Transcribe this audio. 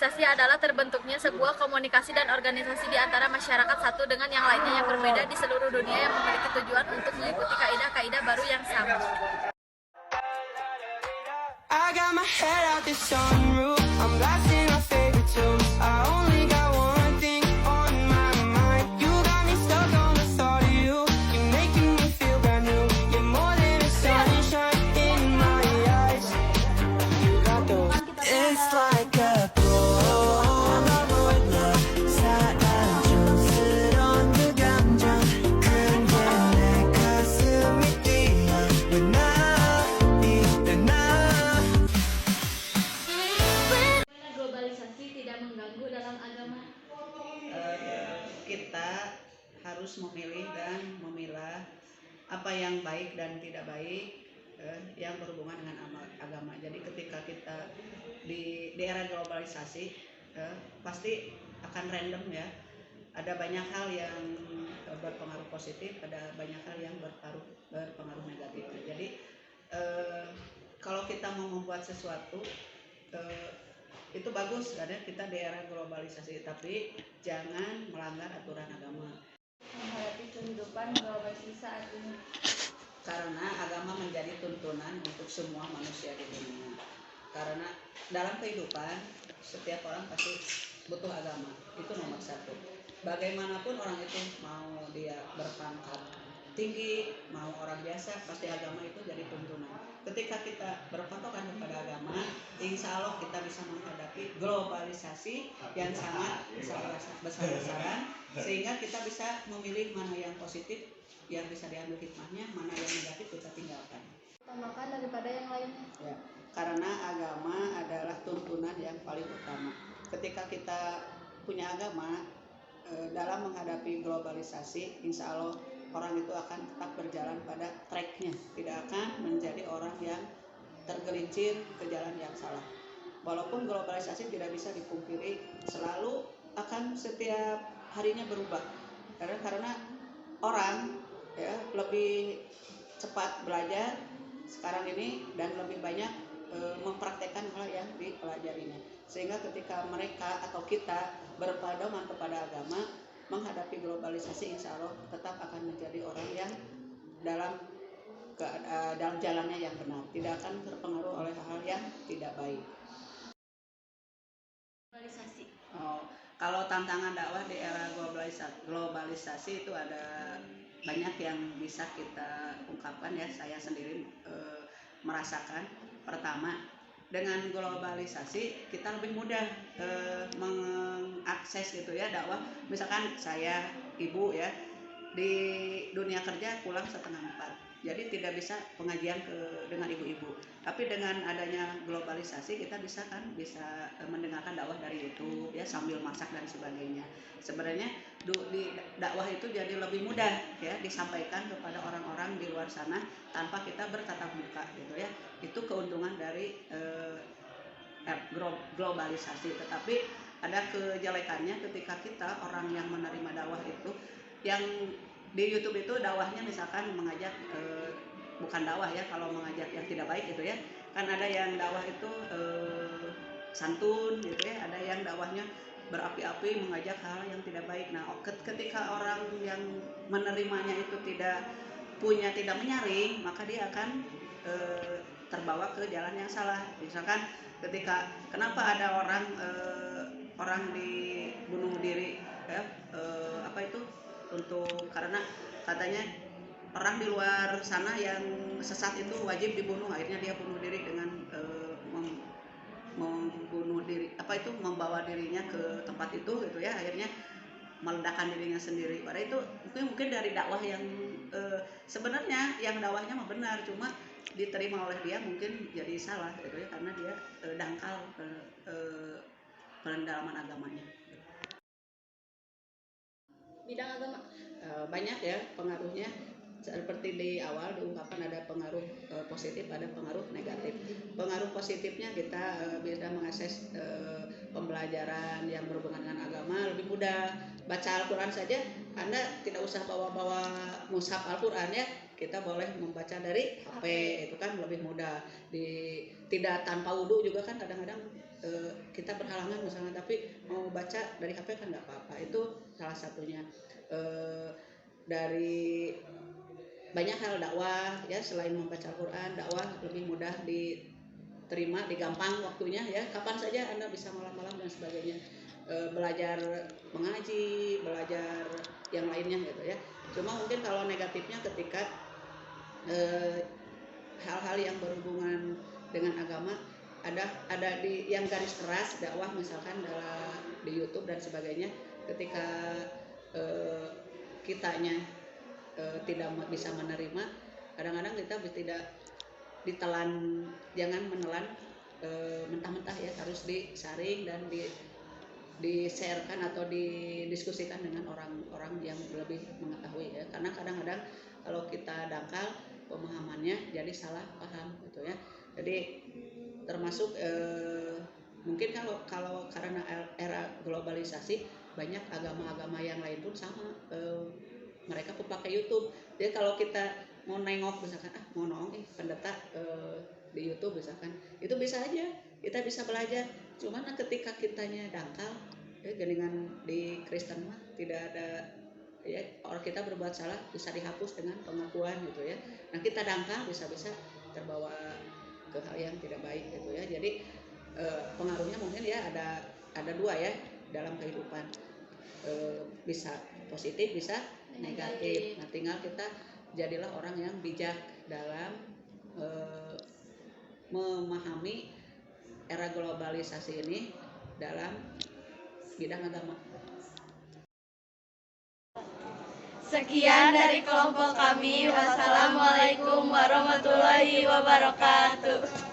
globalisasi adalah terbentuknya sebuah komunikasi dan organisasi di antara masyarakat satu dengan yang lainnya yang berbeda di seluruh dunia yang memiliki tujuan untuk mengikuti kaidah-kaidah baru yang sama. I got my head out the sunroof. I'm blasting my favorite tunes. I only got one thing on my mind. You got me stuck on the thought of you. You're making me feel brand new. You're more than a sunshine in my eyes. You got those. It's like a kita harus memilih dan memilah apa yang baik dan tidak baik yang berhubungan dengan agama. Jadi ketika kita di era globalisasi pasti akan random ya. Ada banyak hal yang berpengaruh positif, ada banyak hal yang berpengaruh negatif. Jadi kalau kita mau membuat sesuatu itu bagus karena kita di era globalisasi, tapi jangan melanggar aturan agama. Menghadapi kehidupan globalisasi saat ini. Karena agama menjadi tuntunan untuk semua manusia di dunia. Karena dalam kehidupan setiap orang pasti butuh agama, itu nomor satu. Bagaimanapun orang itu, mau dia berpangkat tinggi, mau orang biasa, pasti agama itu jadi tuntunan. Ketika kita berpatokan kepada agama, insya Allah kita bisa menghadapi globalisasi yang sangat besar-besaran, sehingga kita bisa memilih mana yang positif yang bisa diambil hikmahnya, mana yang negatif kita tinggalkan. Utamakan daripada yang lainnya. Ya, karena agama adalah tuntunan yang paling utama. Ketika kita punya agama, dalam menghadapi globalisasi, insya Allah orang itu akan tetap berjalan pada tracknya, tidak akan menjadi orang yang tergelincir ke jalan yang salah. Walaupun globalisasi tidak bisa dipungkiri, selalu akan setiap harinya berubah. Karena orang ya lebih cepat belajar sekarang ini dan lebih banyak mempraktekkan hal yang dipelajarinya, sehingga ketika mereka atau kita berpedoman kepada agama, menghadapi globalisasi insya Allah tetap akan menjadi orang yang dalam jalannya yang benar, tidak akan terpengaruh oleh hal yang tidak baik. Globalisasi. Kalau tantangan dakwah di era globalisasi itu ada banyak yang bisa kita ungkapkan ya. Saya sendiri merasakan, pertama, dengan globalisasi kita lebih mudah mengakses gitu ya dakwah. Misalkan saya ibu ya, di dunia kerja pulang 3:30, jadi tidak bisa pengajian dengan ibu-ibu. Tapi dengan adanya globalisasi kita bisa mendengarkan dakwah dari YouTube ya, sambil masak dan sebagainya. Sebenarnya di dakwah itu jadi lebih mudah ya disampaikan kepada orang-orang di luar sana tanpa kita bertatap muka gitu ya. Itu keuntungan dari globalisasi. Tetapi ada kejelekannya ketika kita orang yang menerima dakwah itu, yang di YouTube itu dakwahnya misalkan mengajak bukan dakwah ya, kalau mengajak yang tidak baik gitu ya, kan ada yang dakwah itu santun gitu ya, ada yang dakwahnya berapi-api mengajak hal yang tidak baik. Nah, ketika orang yang menerimanya itu tidak menyaring, maka dia akan terbawa ke jalan yang salah. Misalkan ketika kenapa ada orang dibunuh diri ya, karena katanya orang di luar sana yang sesat itu wajib dibunuh, akhirnya dia bunuh diri dengan membawa dirinya ke tempat itu gitu ya, akhirnya meledakkan dirinya sendiri. Pada itu mungkin dari dakwah yang sebenarnya yang dakwahnya mah benar, cuma diterima oleh dia mungkin jadi salah gitu ya, karena dia dangkal pendalaman agamanya. Bidang agama banyak ya pengaruhnya, seperti di awal diungkapkan ada pengaruh positif, ada pengaruh negatif. Pengaruh positifnya kita bisa mengakses pembelajaran yang berhubungan dengan agama lebih mudah. Baca Al-Quran saja Anda tidak usah bawa-bawa mushaf Al-Quran ya, kita boleh membaca dari HP, itu kan lebih mudah. Tidak tanpa wudhu juga kan kadang-kadang kita berhalangan misalnya, tapi mau baca dari HP kan nggak apa-apa. Itu salah satunya. Dari banyak hal dakwah ya, selain membaca Al-Quran, dakwah lebih mudah diterima, digampang waktunya ya, kapan saja Anda bisa malam-malam dan sebagainya. Belajar mengaji, belajar yang lainnya gitu ya. Cuma mungkin kalau negatifnya ketika hal-hal yang berhubungan dengan agama ada di yang garis keras dakwah misalkan di YouTube dan sebagainya, ketika kitanya tidak bisa menerima, kadang-kadang kita tidak ditelan, jangan menelan mentah-mentah ya, harus disaring dan di-sharekan atau didiskusikan dengan orang-orang yang lebih mengetahui ya, karena kadang-kadang kalau kita dangkal pemahamannya jadi salah paham gitu ya. Jadi termasuk mungkin kalau karena era globalisasi, banyak agama-agama yang lain pun sama, mereka pun pakai YouTube. Jadi kalau kita mau nengok misalkan mau nongol pendeta di YouTube misalkan, itu bisa aja kita bisa belajar. Cuman ketika kitanya dangkal ya, dengan di Kristen mah tidak ada ya, orang kita berbuat salah bisa dihapus dengan pengakuan gitu ya. Nah kita dangkal bisa-bisa terbawa ke hal yang tidak baik gitu ya. Jadi pengaruhnya mungkin ya ada dua ya dalam kehidupan, bisa positif bisa negatif. Nah tinggal kita jadilah orang yang bijak dalam memahami era globalisasi ini dalam bidang agama. Sekian dari kelompok kami. Wassalamualaikum warahmatullahi wabarakatuh.